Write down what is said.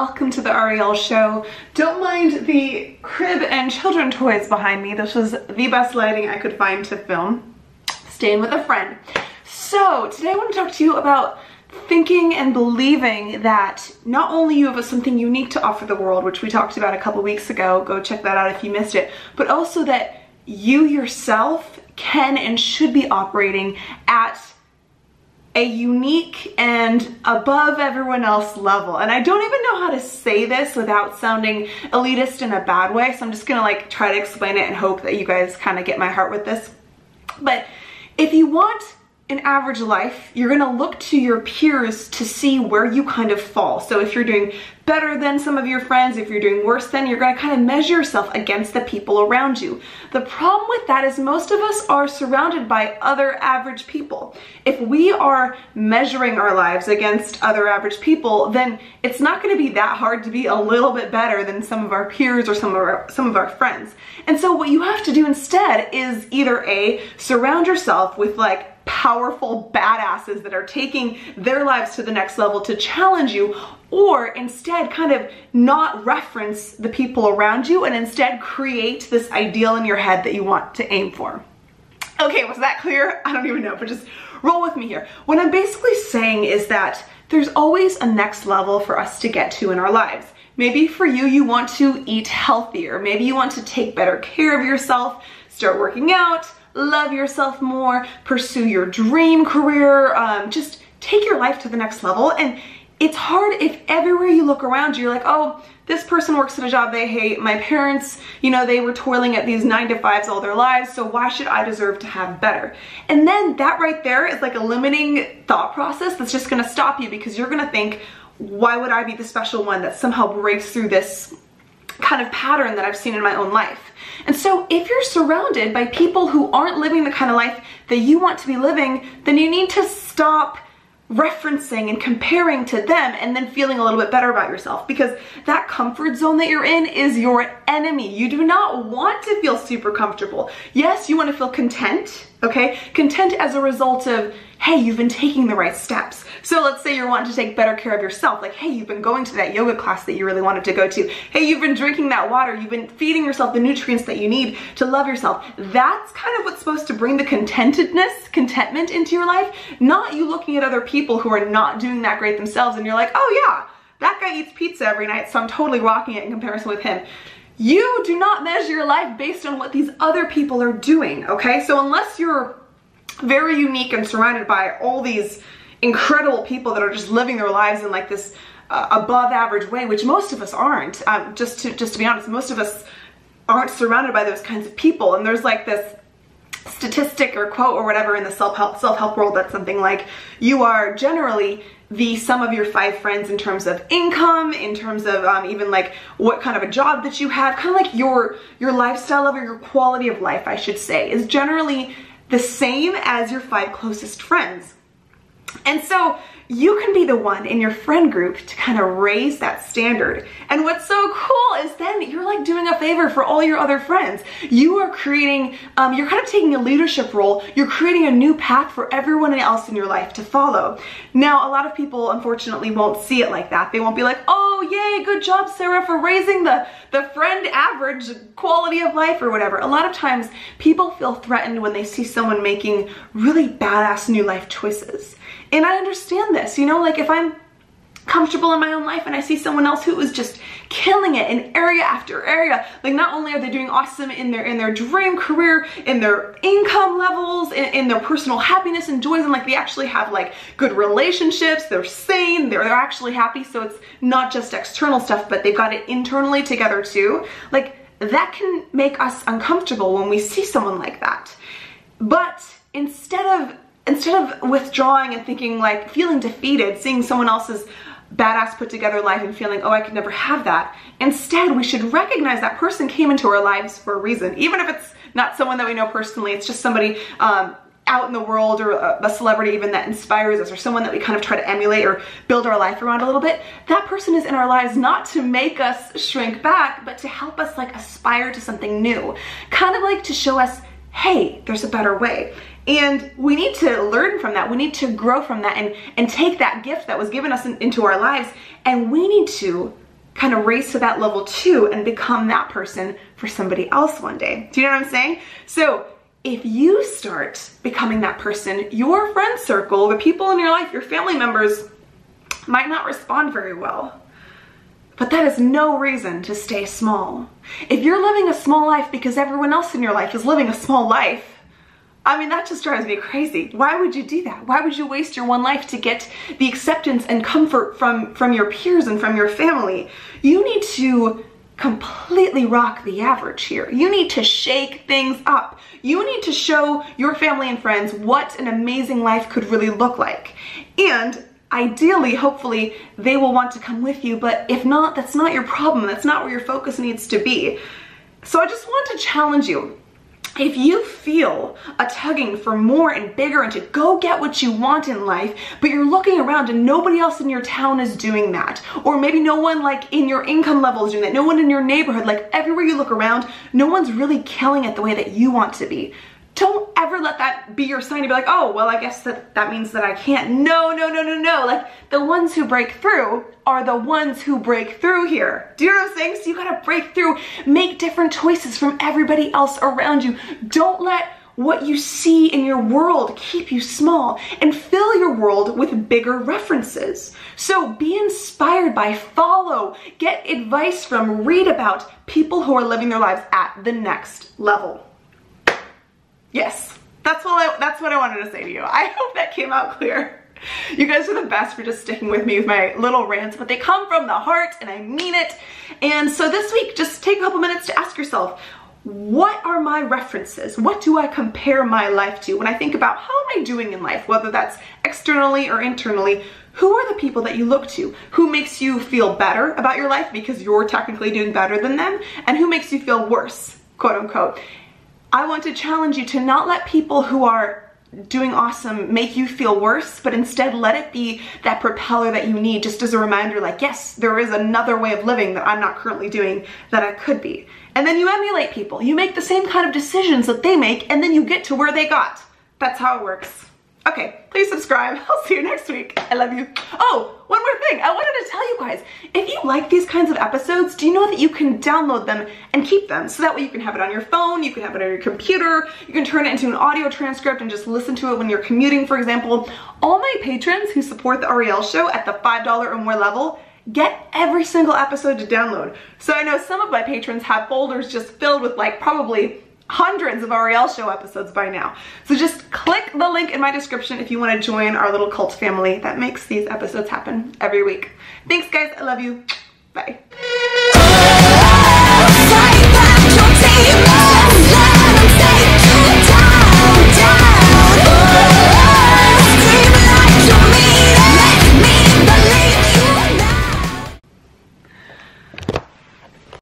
welcome to the Ariel Show. Don't mind the crib and children toys behind me. This was the best lighting I could find to film. Staying with a friend. So today I want to talk to you about thinking and believing that not only you have something unique to offer the world, which we talked about a couple weeks ago, go check that out if you missed it, but also that you yourself can and should be operating at a unique and above everyone else level. And I don't even know how to say this without sounding elitist in a bad way, so I'm just gonna like try to explain it and hope that you guys kind of get my heart with this. But if you want an average life, you're gonna look to your peers to see where you kind of fall. So if you're doing better than some of your friends, if you're doing worse than, you're gonna kind of measure yourself against the people around you. The problem with that is most of us are surrounded by other average people. If we are measuring our lives against other average people, then it's not gonna be that hard to be a little bit better than some of our peers or some of our friends. And so what you have to do instead is either A, surround yourself with like powerful badasses that are taking their lives to the next level to challenge you, or instead kind of not reference the people around you and instead create this ideal in your head that you want to aim for. Okay, was that clear? I don't even know, but just roll with me here. What I'm basically saying is that there's always a next level for us to get to in our lives. Maybe for you, you want to eat healthier. Maybe you want to take better care of yourself, start working out, love yourself more, pursue your dream career, just take your life to the next level. And it's hard if everywhere you look around you're like, oh, this person works at a job they hate. My parents, you know, they were toiling at these 9-to-5s all their lives, so why should I deserve to have better? And then that right there is like a limiting thought process that's just gonna stop you, because you're gonna think, why would I be the special one that somehow breaks through this kind of pattern that I've seen in my own life? And so if you're surrounded by people who aren't living the kind of life that you want to be living, then you need to stop referencing and comparing to them and then feeling a little bit better about yourself, because that comfort zone that you're in is your enemy. You do not want to feel super comfortable. Yes, you want to feel content, okay? Content as a result of, hey, you've been taking the right steps. So let's say you're wanting to take better care of yourself. Like, hey, you've been going to that yoga class that you really wanted to go to. Hey, you've been drinking that water. You've been feeding yourself the nutrients that you need to love yourself. That's kind of what's supposed to bring the contentment into your life, not you looking at other people who are not doing that great themselves and you're like, oh yeah, that guy eats pizza every night, so I'm totally rocking it in comparison with him. You do not measure your life based on what these other people are doing, okay? So unless you're very unique and surrounded by all these incredible people that are just living their lives in like this above average way, which most of us aren't, just to be honest, most of us aren't surrounded by those kinds of people. And there's like this statistic or quote or whatever in the self-help world that's something like, you are generally the sum of your 5 friends in terms of income, in terms of even like what kind of a job that you have, kind of like your lifestyle level, your quality of life, I should say, is generally the same as your 5 closest friends. And so you can be the one in your friend group to kind of raise that standard. And what's so cool is then you're like doing a favor for all your other friends. You are creating, you're kind of taking a leadership role. You're creating a new path for everyone else in your life to follow. Now, a lot of people unfortunately won't see it like that. They won't be like, oh yay, good job Sarah for raising the friend average quality of life or whatever. A lot of times people feel threatened when they see someone making really badass new life choices. And I understand this, you know, like if I'm comfortable in my own life and I see someone else who is just killing it in area after area, like not only are they doing awesome in their dream career, in their income levels, in their personal happiness and joys, and like they actually have like good relationships, they're sane, they're actually happy, so it's not just external stuff, but they've got it internally together too. Like that can make us uncomfortable when we see someone like that. But instead of withdrawing and thinking like, feeling defeated, seeing someone else's badass put together life and feeling, oh, I could never have that. Instead, we should recognize that person came into our lives for a reason. Even if it's not someone that we know personally, it's just somebody out in the world, or a celebrity even that inspires us, or someone that we kind of try to emulate or build our life around a little bit. That person is in our lives not to make us shrink back, but to help us like aspire to something new. Kind of like to show us, hey, there's a better way. And we need to learn from that. We need to grow from that and take that gift that was given us into our lives, and we need to kind of race to that level too and become that person for somebody else one day. Do you know what I'm saying? So if you start becoming that person, your friend circle, the people in your life, your family members might not respond very well. But that is no reason to stay small. If you're living a small life because everyone else in your life is living a small life, I mean, that just drives me crazy. Why would you do that? Why would you waste your one life to get the acceptance and comfort from your peers and from your family? You need to completely rock the average here. You need to shake things up. You need to show your family and friends what an amazing life could really look like. And ideally, hopefully, they will want to come with you, but if not, that's not your problem. That's not where your focus needs to be. So I just want to challenge you. If you feel a tugging for more and bigger and to go get what you want in life, but you're looking around and nobody else in your town is doing that, or maybe no one like in your income level is doing that, no one in your neighborhood, like everywhere you look around, no one's really killing it the way that you want to be. Don't ever let that be your sign to be like, oh, well, I guess that means that I can't. No, no, no, no, no. Like, the ones who break through are the ones who break through here. Do you know what I'm saying? So you gotta break through, make different choices from everybody else around you. Don't let what you see in your world keep you small, and fill your world with bigger references. So be inspired by, follow, get advice from, read about people who are living their lives at the next level. Yes, that's what I wanted to say to you. I hope that came out clear. You guys are the best for just sticking with me with my little rants, but they come from the heart and I mean it. And so this week, just take a couple minutes to ask yourself, what are my references? What do I compare my life to when I think about how am I doing in life, whether that's externally or internally? Who are the people that you look to? Who makes you feel better about your life because you're technically doing better than them? And who makes you feel worse, quote unquote? I want to challenge you to not let people who are doing awesome make you feel worse, but instead let it be that propeller that you need, just as a reminder, like, yes, there is another way of living that I'm not currently doing that I could be. And then you emulate people. You make the same kind of decisions that they make, and then you get to where they got. That's how it works. Okay, please subscribe. I'll see you next week. I love you. Oh, one more thing. I wanted to tell you guys, if you like these kinds of episodes, do you know that you can download them and keep them? So that way you can have it on your phone, you can have it on your computer, you can turn it into an audio transcript and just listen to it when you're commuting, for example. All my patrons who support the Ariel Show at the $5 or more level get every single episode to download. So I know some of my patrons have folders just filled with like probably hundreds of Ariel Show episodes by now. So just click the link in my description if you want to join our little cult family that makes these episodes happen every week. Thanks guys, I love you. Bye.